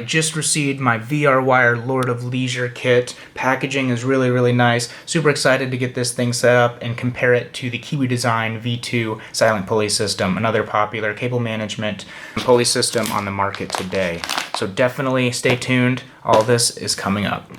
I just received my VR Wire Lord of Leisure kit. Packaging is really nice. Super excited to get this thing set up and compare it to the KIWI Design V2 silent pulley system, another popular cable management pulley system on the market today. So definitely stay tuned. All this is coming up.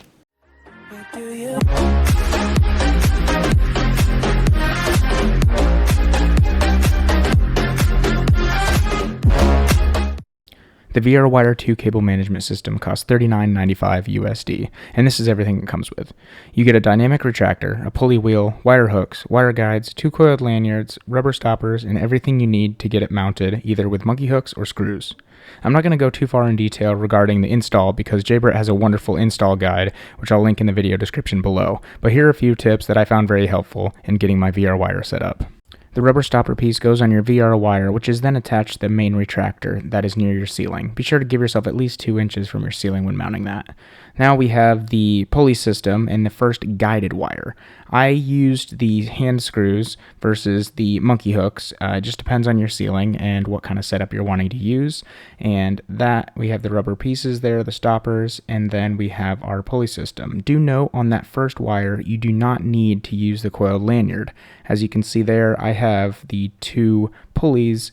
The VR Wire 2 cable management system costs $39.95 USD, and this is everything it comes with. You get a dynamic retractor, a pulley wheel, wire hooks, wire guides, 2 coiled lanyards, rubber stoppers, and everything you need to get it mounted, either with monkey hooks or screws. I'm not going to go too far in detail regarding the install because Jbrett has a wonderful install guide, which I'll link in the video description below, but here are a few tips that I found very helpful in getting my VR Wire set up. The rubber stopper piece goes on your VR wire, which is then attached to the main retractor that is near your ceiling. Be sure to give yourself at least 2 inches from your ceiling when mounting that. Now we have the pulley system and the first guided wire. I used the hand screws versus the monkey hooks. It just depends on your ceiling and what kind of setup you're wanting to use. And that, we have the rubber pieces there, the stoppers, and then we have our pulley system. Do note on that first wire, you do not need to use the coiled lanyard. As you can see there, I have the 2 pulleys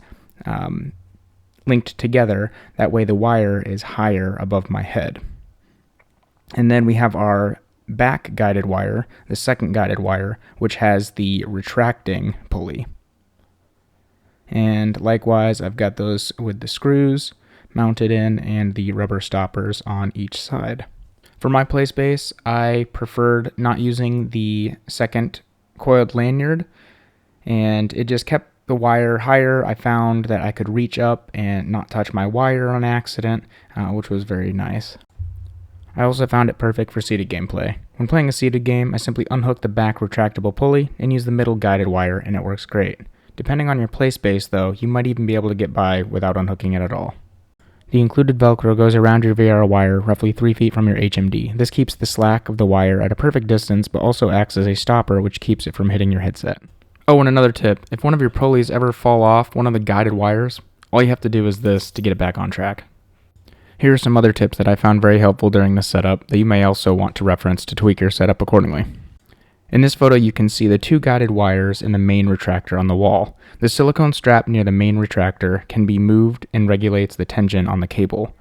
linked together. That way the wire is higher above my head. And then we have our back guided wire, the second guided wire, which has the retracting pulley. And likewise, I've got those with the screws mounted in and the rubber stoppers on each side. For my play space, I preferred not using the second coiled lanyard, and it just kept the wire higher. I found that I could reach up and not touch my wire on accident, which was very nice. I also found it perfect for seated gameplay. When playing a seated game, I simply unhook the back retractable pulley and use the middle guided wire, and it works great. Depending on your play space though, you might even be able to get by without unhooking it at all. The included Velcro goes around your VR wire roughly 3 feet from your HMD. This keeps the slack of the wire at a perfect distance, but also acts as a stopper which keeps it from hitting your headset. Oh, and another tip, if one of your pulleys ever fall off one of the guided wires, all you have to do is this to get it back on track. Here are some other tips that I found very helpful during the setup that you may also want to reference to tweak your setup accordingly. In this photo you can see the 2 guided wires in the main retractor on the wall. The silicone strap near the main retractor can be moved and regulates the tension on the cable.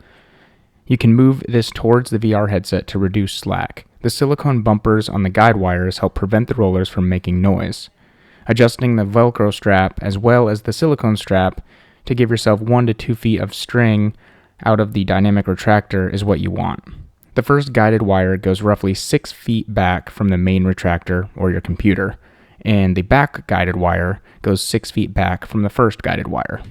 You can move this towards the VR headset to reduce slack. The silicone bumpers on the guide wires help prevent the rollers from making noise. Adjusting the Velcro strap as well as the silicone strap to give yourself 1 to 2 feet of string out of the dynamic retractor is what you want. The first guided wire goes roughly 6 feet back from the main retractor or your computer, and the back guided wire goes 6 feet back from the first guided wire.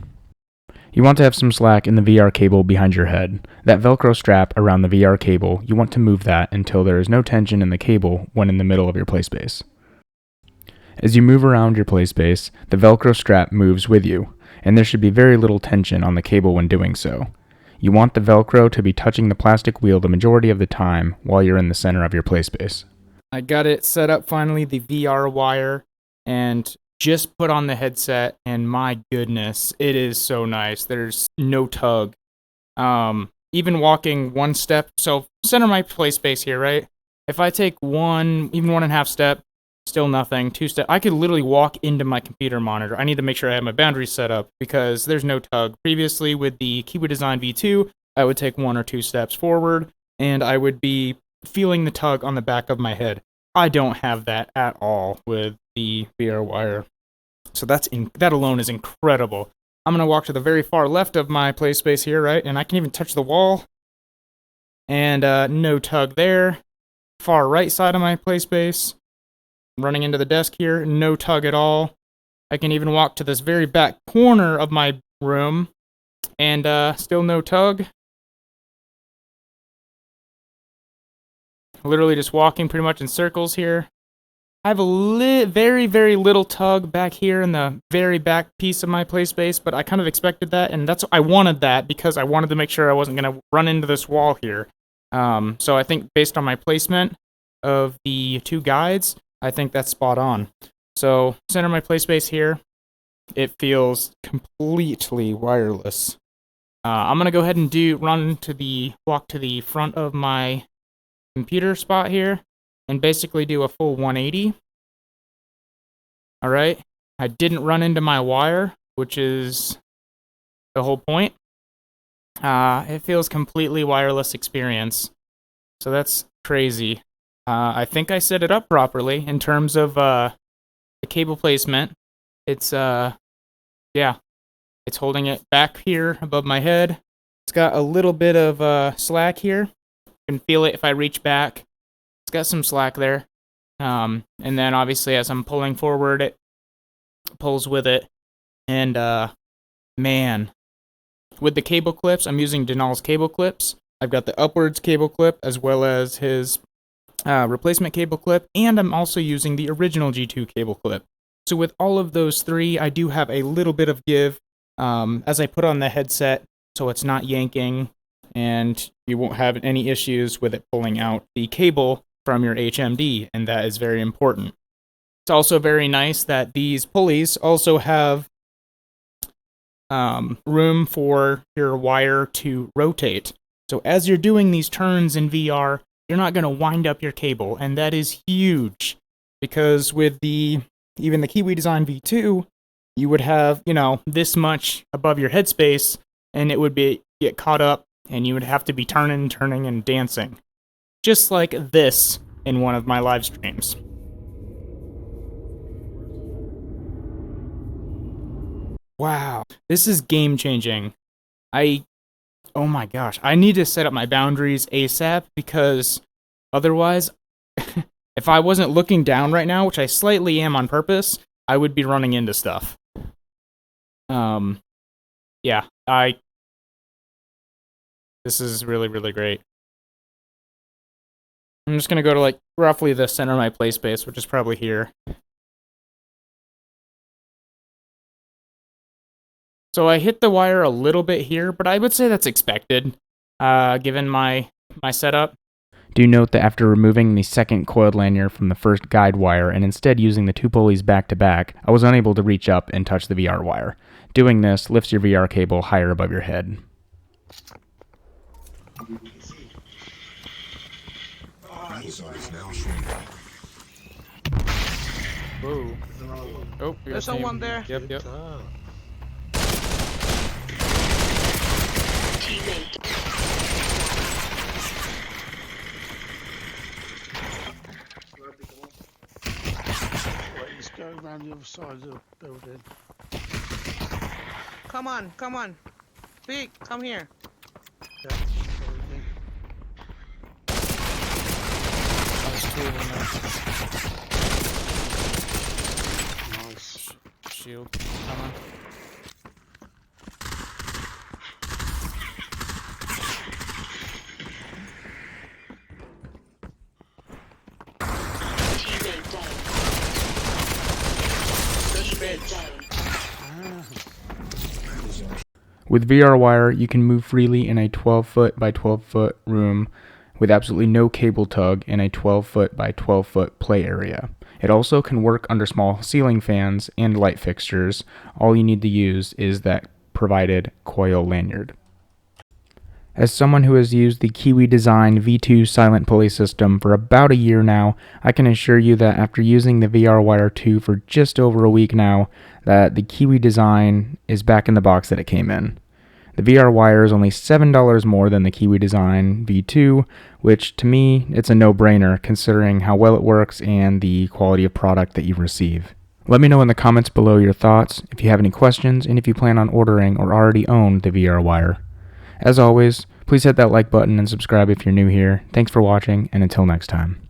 You want to have some slack in the VR cable behind your head. That Velcro strap around the VR cable, you want to move that until there is no tension in the cable when in the middle of your play space. As you move around your play space, the Velcro strap moves with you, and there should be very little tension on the cable when doing so. You want the Velcro to be touching the plastic wheel the majority of the time while you're in the center of your play space. I got it set up finally, the VR wire, and just put on the headset, and my goodness, it is so nice. There's no tug. Even walking 1 step, so center my play space here, right? If I take 1, even 1.5 step, still nothing. 2 step, I could literally walk into my computer monitor. I need to make sure I have my boundaries set up because there's no tug. Previously with the KIWI Design V2, I would take 1 or 2 steps forward and I would be feeling the tug on the back of my head. I don't have that at all with the VR wire. So that alone is incredible. I'm going to walk to the very far left of my play space here, right? And I can even touch the wall. And no tug there. Far right side of my play space. Running into the desk here, no tug at all. I can even walk to this very back corner of my room, and still no tug. Literally just walking pretty much in circles here. I have a very little tug back here in the very back piece of my play space, but I kind of expected that, and I wanted that because I wanted to make sure I wasn't going to run into this wall here. So I think based on my placement of the 2 guides, I think that's spot on. So, center my play space here. It feels completely wireless. I'm gonna go ahead and walk to the front of my computer spot here and basically do a full 180. All right. I didn't run into my wire, which is the whole point. It feels completely wireless experience. So that's crazy. I think I set it up properly in terms of the cable placement. It's it's holding it back here above my head. It's got a little bit of slack here. You can feel it if I reach back. It's got some slack there. And then obviously as I'm pulling forward, it pulls with it. And man, with the cable clips, I'm using Denal's cable clips. I've got the upwards cable clip as well as his replacement cable clip, and I'm also using the original G2 cable clip. So with all of those three, I do have a little bit of give as I put on the headset, so it's not yanking, and you won't have any issues with it pulling out the cable from your HMD, and that is very important. It's also very nice that these pulleys also have room for your wire to rotate. So as you're doing these turns in VR, you're not going to wind up your cable, and that is huge, because with even the KIWI Design V2, you would have, this much above your headspace, and it would get caught up, and you would have to be turning, and dancing. Just like this in one of my live streams. Wow, this is game-changing. Oh my gosh, I need to set up my boundaries ASAP, because otherwise, if I wasn't looking down right now, which I slightly am on purpose, I would be running into stuff. This is really, really great. I'm just gonna go to roughly the center of my play space, which is probably here. So I hit the wire a little bit here, but I would say that's expected, given my setup. Do note that after removing the second coiled lanyard from the first guide wire and instead using the two pulleys back to back, I was unable to reach up and touch the VR wire. Doing this lifts your VR cable higher above your head. Whoa. Oh, there's someone there. Yep. Let's go around the other side of the building. Come on. Big, come here. Yeah, nice. Shield, come on. With VR wire, you can move freely in a 12-foot by 12-foot room with absolutely no cable tug in a 12-foot by 12-foot play area. It also can work under small ceiling fans and light fixtures. All you need to use is that provided coil lanyard. As someone who has used the KIWI Design V2 silent pulley system for about a year now, I can assure you that after using the VR Wire 2 for just over a week now, that the KIWI Design is back in the box that it came in. The VR Wire is only $7 more than the KIWI Design V2, which to me, it's a no-brainer considering how well it works and the quality of product that you receive. Let me know in the comments below your thoughts, if you have any questions, and if you plan on ordering or already own the VR Wire. As always, please hit that like button and subscribe if you're new here. Thanks for watching, and until next time.